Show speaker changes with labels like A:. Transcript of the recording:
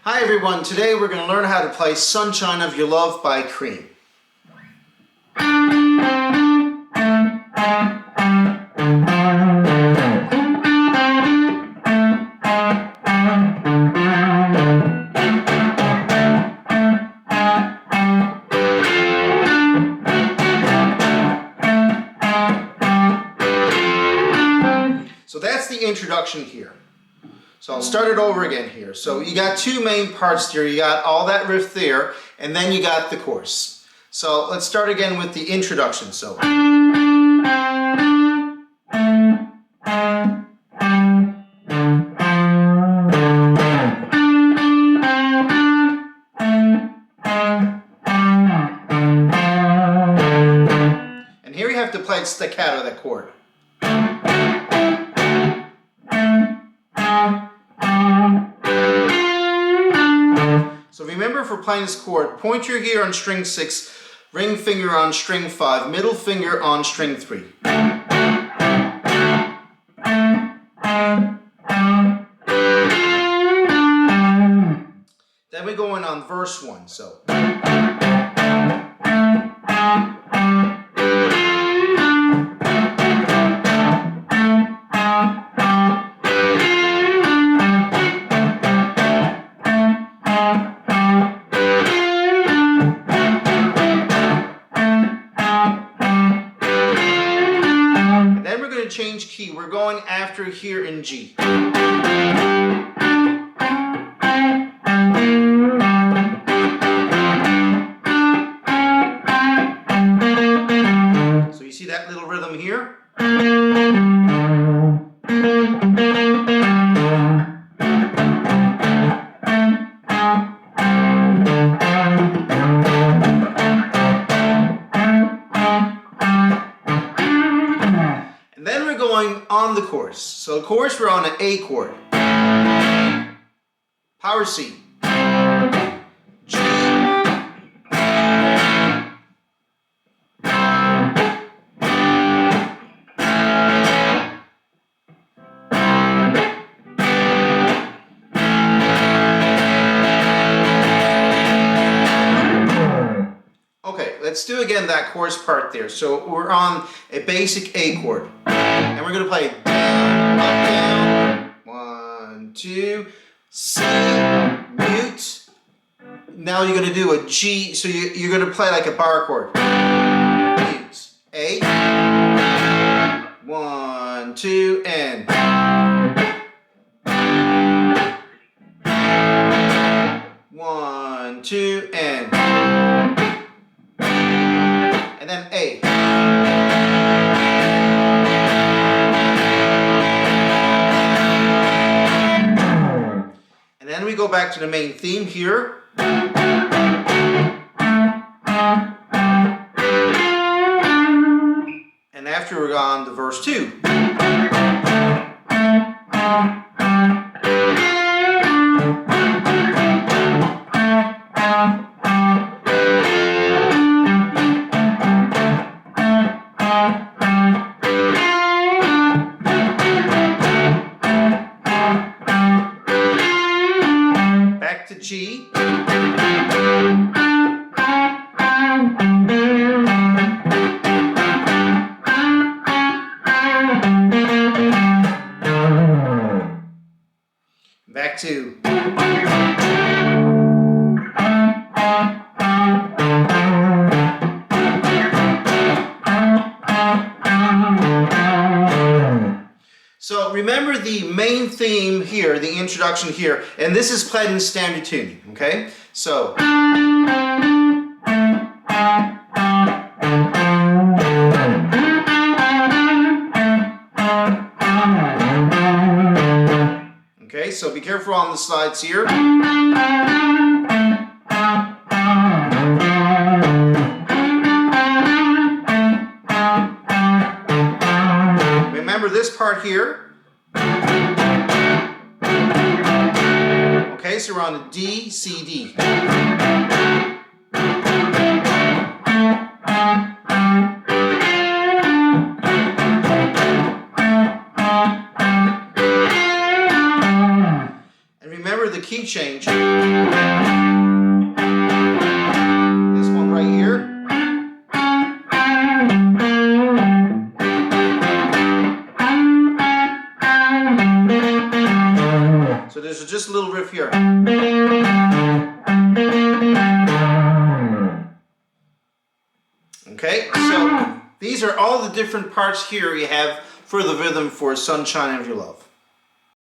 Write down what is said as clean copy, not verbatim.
A: Hi everyone, today we're going to learn how to play Sunshine of Your Love by Cream. So that's the introduction here. So I'll start it over again here. So you got two main parts here. You got all that riff there, and then you got the chorus. So let's start again with the introduction. So. And here you have to play it staccato, that chord. So remember, for playing this chord, pointer here on string 6, ring finger on string 5, middle finger on string 3. Then we go in on verse 1, so. Change key. We're going after here in G. So you see that little rhythm here? On the chorus. So the chorus, we're on an A chord. Power C. G. Okay, let's do again that chorus part there. So we're on a basic A chord. And we're going to play down, up, down, 1, 2, C, mute. Now you're going to do a G, so you're going to play like a bar chord. Mute, A, 1, 2, and 1, 2, and then A. And then we go back to the main theme here. And after we're on to verse 2. Back to G. Back to. So remember the main theme here, the introduction here, and this is played in standard tuning, okay? So. Okay, so be careful on the slides here. Remember this part here. Okay, so we're on a D, C, D. key change. This one right here. So there's just a little riff here. Okay, so these are all the different parts here you have for the rhythm for Sunshine of Your Love.